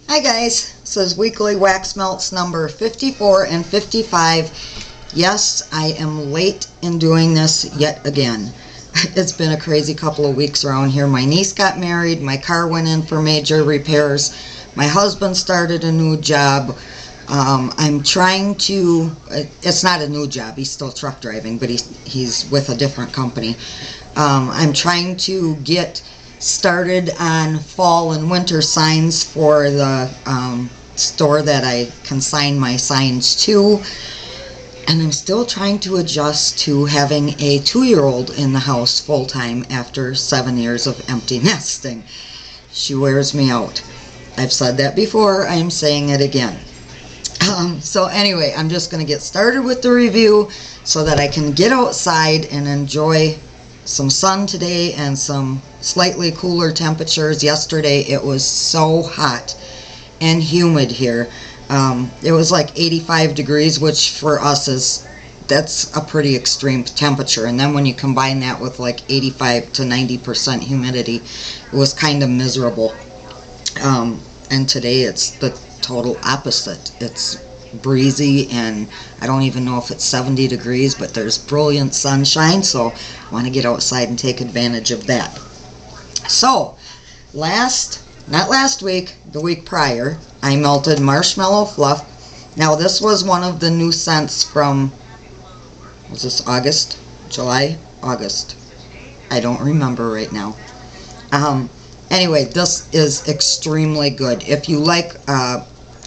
Hi guys, this is Weekly Wax Melts number 54 and 55. Yes, I am late in doing this yet again. It's been a crazy couple of weeks around here. My niece got married, my car went in for major repairs, my husband started a new job. I'm trying to, it's not a new job, he's still truck driving, but he's with a different company. I'm trying to get started on fall and winter signs for the store that I consign my signs to, and I'm still trying to adjust to having a 2-year-old in the house full-time after 7 years of empty nesting. She wears me out. I've said that before, I'm saying it again. So anyway, I'm just going to get started with the review so that I can get outside and enjoy some sun today and some slightly cooler temperatures. Yesterday it was so hot and humid here. It was like 85 degrees, which for us that's a pretty extreme temperature, and then when you combine that with like 85 to 90% humidity, it was kind of miserable. And today it's the total opposite. It's breezy, and I don't even know if it's 70 degrees, but there's brilliant sunshine, so I want to get outside and take advantage of that. So not last week, the week prior, I melted Marshmallow Fluff. Now this was one of the new scents from, was this August? July? August. I don't remember right now. Anyway, this is extremely good. If you like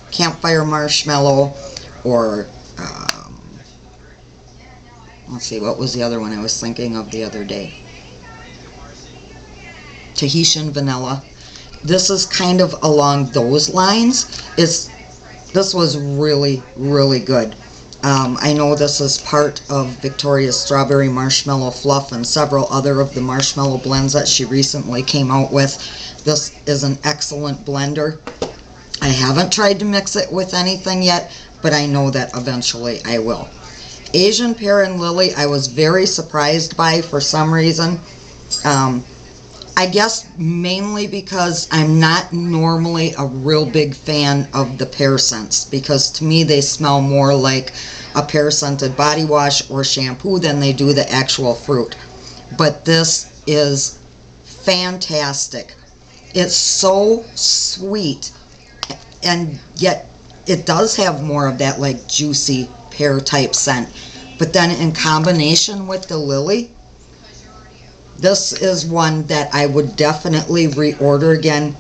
campfire marshmallow, or let's see, what was the other one I was thinking of the other day? Tahitian vanilla. This is kind of along those lines. This was really, really good. I know this is part of Victoria's Strawberry Marshmallow Fluff and several other of the marshmallow blends that she recently came out with. This is an excellent blender. I haven't tried to mix it with anything yet, but I know that eventually I will. Asian Pear and Lily, I was very surprised by for some reason. I guess mainly because I'm not normally a real big fan of the pear scents, because to me they smell more like a pear scented body wash or shampoo than they do the actual fruit. But this is fantastic. It's so sweet, and yet it does have more of that like juicy pear type scent. But then in combination with the lily, this is one that I would definitely reorder again.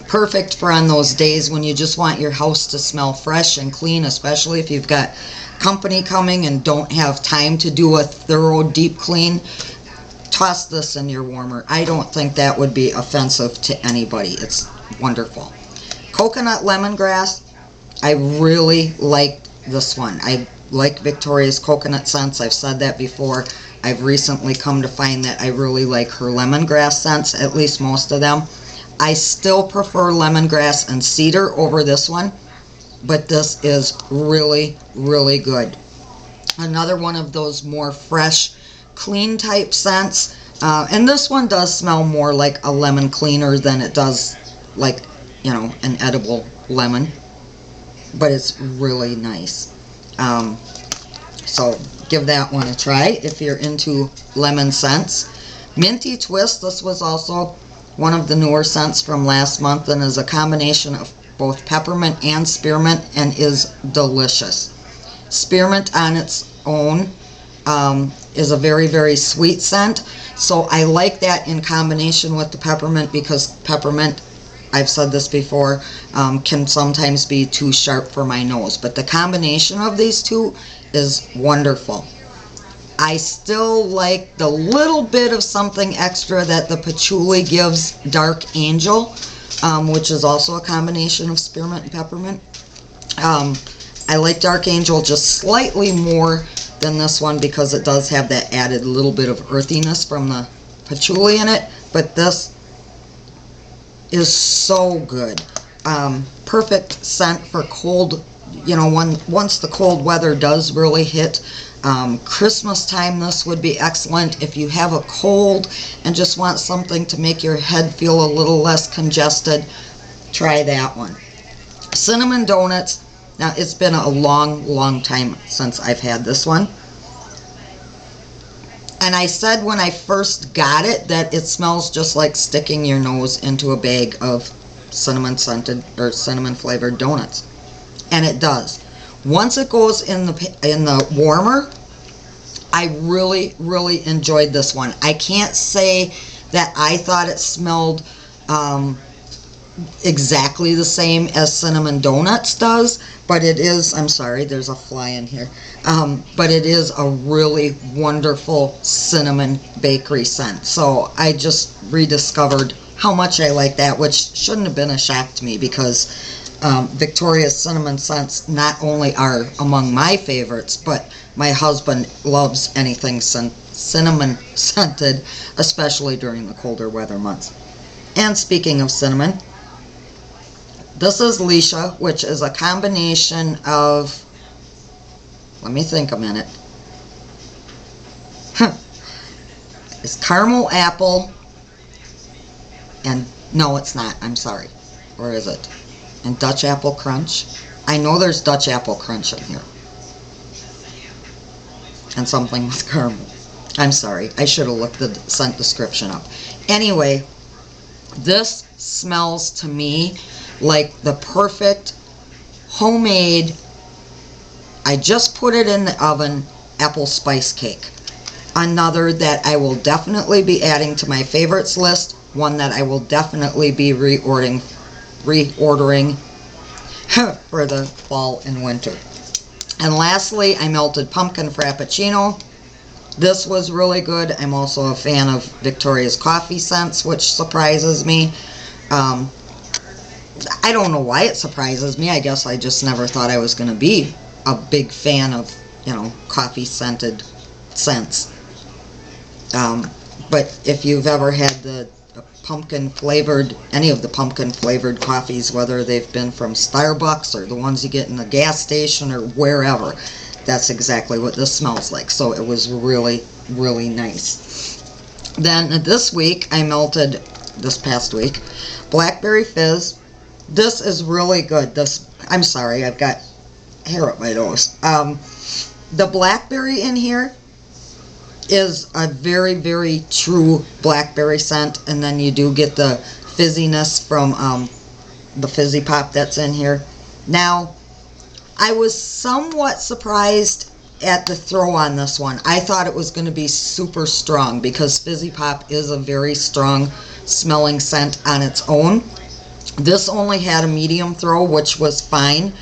Perfect for on those days when you just want your house to smell fresh and clean, especially if you've got company coming and don't have time to do a thorough deep clean. Toss this in your warmer. I don't think that would be offensive to anybody. It's wonderful. Coconut lemongrass. I really liked this one. I like Victoria's coconut scents. I've said that before. I've recently come to find that I really like her lemongrass scents, at least most of them. I still prefer lemongrass and cedar over this one, but this is really, really good. Another one of those more fresh, clean type scents. And this one does smell more like a lemon cleaner than it does like, you know, an edible lemon. But it's really nice. So give that one a try if you're into lemon scents. Minty Twist, this was also one of the newer scents from last month, and is a combination of both peppermint and spearmint, and is delicious. Spearmint on its own is a very, very sweet scent, so I like that in combination with the peppermint, because peppermint, I've said this before, can sometimes be too sharp for my nose, but the combination of these two is wonderful. I still like the little bit of something extra that the patchouli gives Dark Angel, which is also a combination of spearmint and peppermint. I like Dark Angel just slightly more than this one because it does have that added little bit of earthiness from the patchouli in it, but this is so good. Perfect scent for cold, you know, once the cold weather does really hit. Christmas time, this would be excellent. If you have a cold and just want something to make your head feel a little less congested, try that one. Cinnamon donuts. Now, it's been a long time since I've had this one. And I said when I first got it that it smells just like sticking your nose into a bag of cinnamon scented or cinnamon flavored donuts. And it does. Once it goes in the warmer, I really enjoyed this one. I can't say that I thought it smelled exactly the same as cinnamon donuts does, but it is, I'm sorry, there's a fly in here, but it is a really wonderful cinnamon bakery scent. So I just rediscovered how much I like that, which shouldn't have been a shock to me, because Victoria's cinnamon scents not only are among my favorites, but my husband loves anything cinnamon scented, especially during the colder weather months. And speaking of cinnamon, this is Leesha, which is a combination of, let me think a minute, it's caramel apple, and no, it's not, I'm sorry, or is it? And Dutch apple crunch. I know there's Dutch apple crunch in here. And something with caramel. I'm sorry, I should have looked the scent description up. Anyway, this smells to me like the perfect homemade, I just put it in the oven, apple spice cake. Another that I will definitely be adding to my favorites list, one that I will definitely be reordering for the fall and winter. And lastly, I melted pumpkin frappuccino. This was really good. I'm also a fan of Victoria's coffee scents, which surprises me. I don't know why it surprises me. I guess I just never thought I was going to be a big fan of, coffee scented scents. But if you've ever had the pumpkin flavored, any of the pumpkin flavored coffees, whether they've been from Starbucks or the ones you get in the gas station or wherever, that's exactly what this smells like. So it was really nice. Then this week I melted, this past week, Blackberry Fizz. This is really good. I'm sorry, I've got hair up my nose. The blackberry in here is a very true blackberry scent, and then you do get the fizziness from the fizzy pop that's in here. Now, I was somewhat surprised at the throw on this one. I thought it was going to be super strong, because fizzy pop is a very strong smelling scent on its own. This only had a medium throw, which was fine.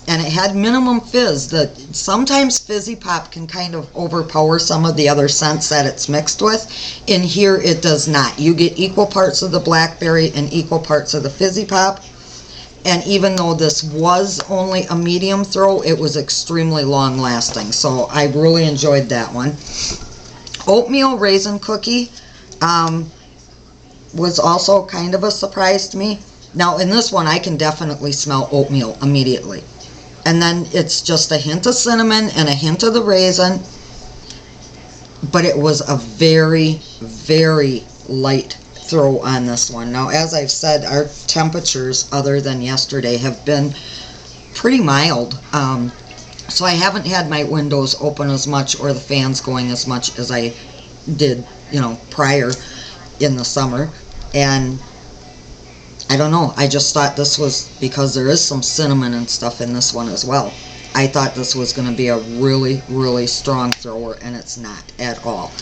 And it had minimum fizz. Sometimes fizzy pop can kind of overpower some of the other scents that it's mixed with. In here, it does not. You get equal parts of the blackberry and equal parts of the fizzy pop. And even though this was only a medium throw, it was extremely long lasting. So I really enjoyed that one. Oatmeal raisin cookie was also kind of a surprise to me. Now in this one, I can definitely smell oatmeal immediately. And then it's just a hint of cinnamon and a hint of the raisin. But it was a very light throw on this one. Now, as I've said, our temperatures, other than yesterday, have been pretty mild. So I haven't had my windows open as much or the fans going as much as I did, prior in the summer. And I don't know, I just thought this was, because there is some cinnamon and stuff in this one as well, I thought this was going to be a really strong thrower, and it's not at all.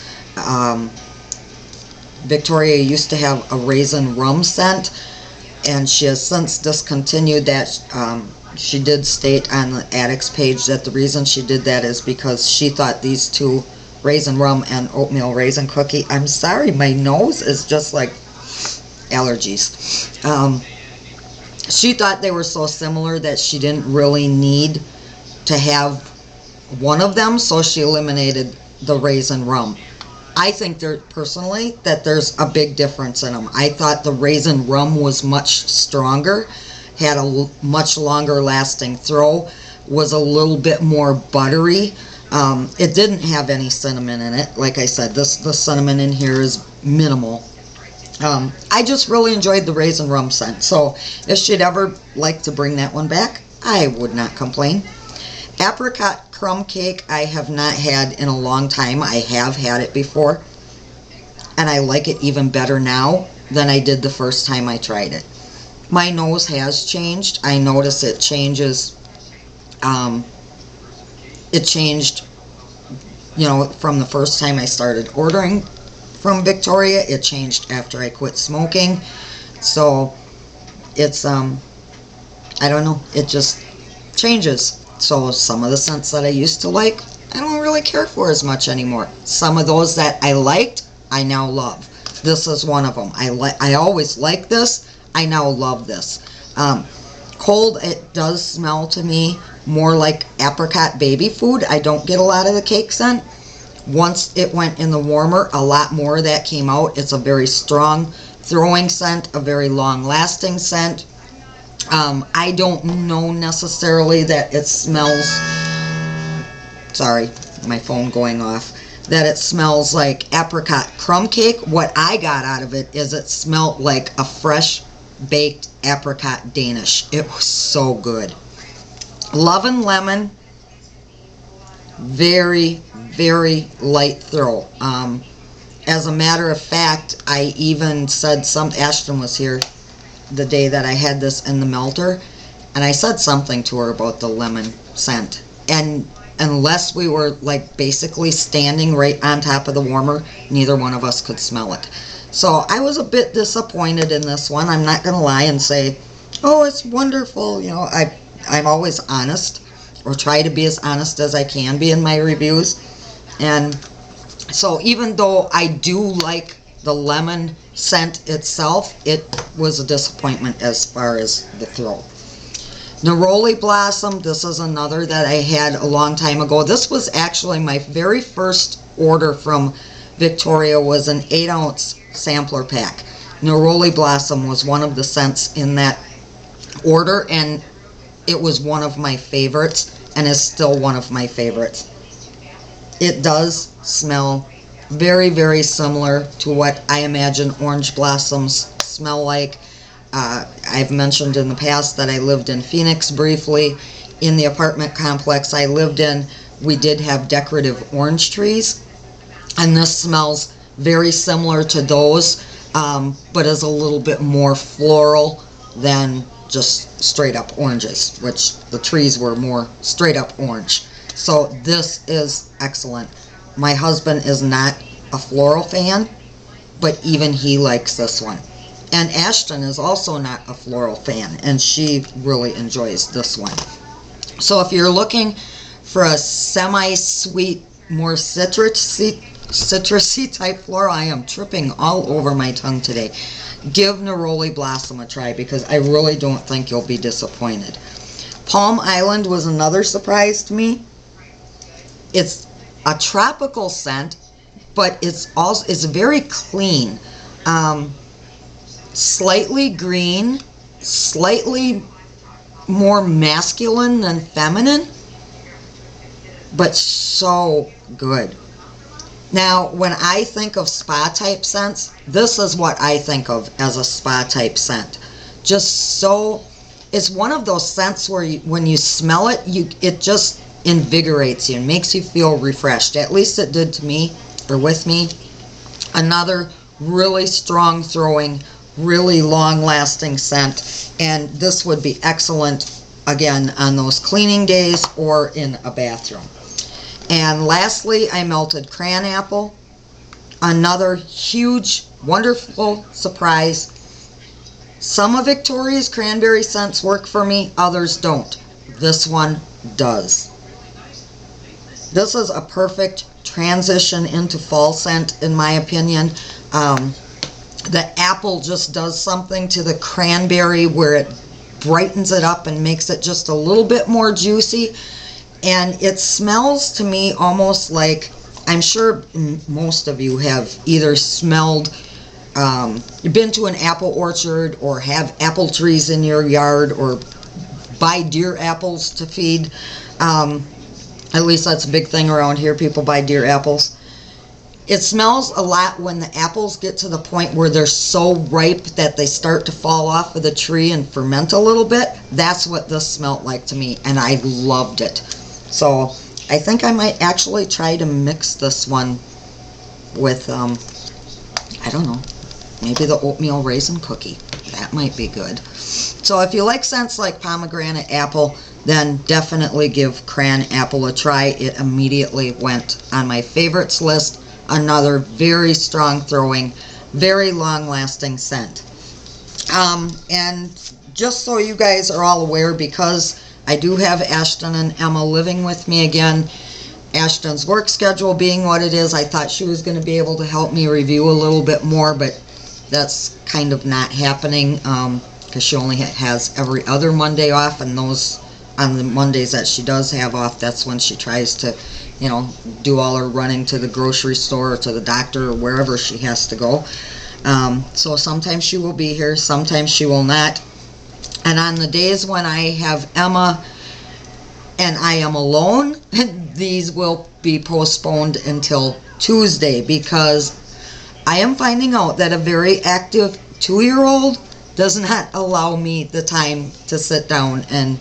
Victoria used to have a raisin rum scent, and she has since discontinued that. She did state on the Addicts page that the reason she did that is because she thought these two, raisin rum and oatmeal raisin cookie, I'm sorry, my nose is just like allergies. She thought they were so similar that she didn't really need to have one of them, so she eliminated the raisin rum. I think personally that there's a big difference in them. I thought the raisin rum was much stronger, had a much longer lasting throw, was a little bit more buttery. It didn't have any cinnamon in it. Like I said, the cinnamon in here is minimal. I just really enjoyed the Raisin Rum scent. So if she'd ever like to bring that one back, I would not complain. Apricot Crumb Cake I have not had in a long time. I have had it before, and I like it even better now than I did the first time I tried it. My nose has changed. I notice it changes. It changed, you know, from the first time I started ordering from Victoria. It changed after I quit smoking. So it's, I don't know, it just changes. So some of the scents that I used to like, I don't really care for as much anymore. Some of those that I liked, I now love. This is one of them. I always liked this. I now love this. Cold, it does smell to me more like apricot baby food. I don't get a lot of the cake scent. Once it went in the warmer, a lot more of that came out. It's a very strong throwing scent, a very long lasting scent. I don't know necessarily that it smells, sorry, my phone going off, that it smells like apricot crumb cake. What I got out of it is it smelled like a fresh baked apricot Danish. It was so good. Lovin Lemon, very, very light throw. As a matter of fact, I even said Ashton was here the day that I had this in the melter, and I said something to her about the lemon scent, and unless we were like basically standing right on top of the warmer, neither one of us could smell it. So I was a bit disappointed in this one. I'm not gonna lie and say, oh, it's wonderful. You know, I'm always honest, or try to be as honest as I can be in my reviews. And so even though I do like the lemon scent itself, it was a disappointment as far as the throw. Neroli Blossom, this is another that I had a long time ago. This was actually my very first order from Victoria, was an 8-ounce sampler pack. Neroli Blossom was one of the scents in that order, and it was one of my favorites, and is still one of my favorites. It does smell very, very similar to what I imagine orange blossoms smell like. I've mentioned in the past that I lived in Phoenix briefly. In the apartment complex I lived in, we did have decorative orange trees, and this smells very similar to those, but is a little bit more floral than just straight up oranges, which the trees were more straight up orange. So this is excellent. My husband is not a floral fan, but even he likes this one. And Ashton is also not a floral fan, and she really enjoys this one. So if you're looking for a semi-sweet, more citrusy type floral, I am tripping all over my tongue today. Give Neroli Blossom a try, because I really don't think you'll be disappointed. Palm Island was another surprise to me. It's a tropical scent, but it's very clean. Slightly green, slightly more masculine than feminine, but so good. Now, when I think of spa type scents, this is what I think of as a spa type scent. Just so, it's one of those scents where when you smell it, it just invigorates you and makes you feel refreshed. At least it did to me, or with me. Another really strong throwing, really long lasting scent, and this would be excellent again on those cleaning days or in a bathroom. And lastly, I melted Cranapple, another huge, wonderful surprise. Some of Victoria's cranberry scents work for me, others don't. This one does. This is a perfect transition into fall scent, in my opinion. The apple just does something to the cranberry where it brightens it up and makes it just a little bit more juicy. And it smells to me almost like, I'm sure most of you have either smelled, been to an apple orchard or have apple trees in your yard or buy deer apples to feed. At least that's a big thing around here. People buy deer apples. It smells a lot when the apples get to the point where they're so ripe that they start to fall off of the tree and ferment a little bit. That's what this smelled like to me, and I loved it. So I think I might actually try to mix this one with, I don't know, maybe the oatmeal raisin cookie. That might be good. So if you like scents like pomegranate apple, then definitely give Cranapple a try. It immediately went on my favorites list. Another very strong throwing, very long lasting scent. And just so you guys are all aware, because I do have Ashton and Emma living with me again, Ashton's work schedule being what it is, I thought she was going to be able to help me review a little bit more, but that's kind of not happening, because she only has every other Monday off, and those, on the Mondays that she does have off, that's when she tries to, you know, do all her running to the grocery store or to the doctor or wherever she has to go. So sometimes she will be here, sometimes she will not. And on the days when I have Emma and I am alone, these will be postponed until Tuesday, because I am finding out that a very active 2-year-old does not allow me the time to sit down and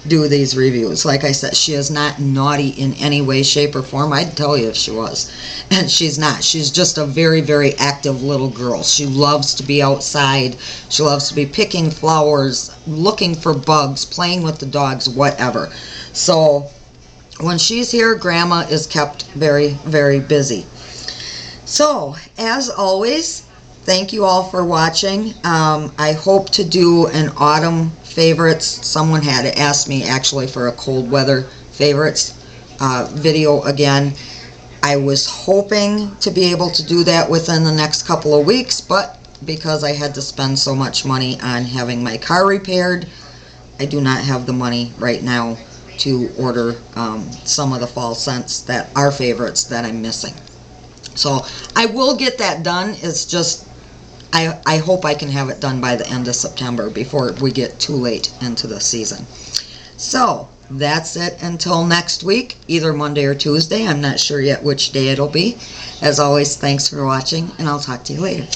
do these reviews. Like I said, she is not naughty in any way, shape, or form. I'd tell you if she was. And she's not. She's just a very, very active little girl. She loves to be outside. She loves to be picking flowers, looking for bugs, playing with the dogs, whatever. So when she's here, Grandma is kept very, very busy. So, as always, thank you all for watching. I hope to do an autumn favorites. Someone had asked me actually for a cold weather favorites video again. I was hoping to be able to do that within the next couple of weeks, but because I had to spend so much money on having my car repaired, I do not have the money right now to order some of the fall scents that are favorites that I'm missing. So I will get that done. It's just I hope I can have it done by the end of September before we get too late into the season. So that's it until next week, either Monday or Tuesday. I'm not sure yet which day it'll be. As always, thanks for watching, and I'll talk to you later.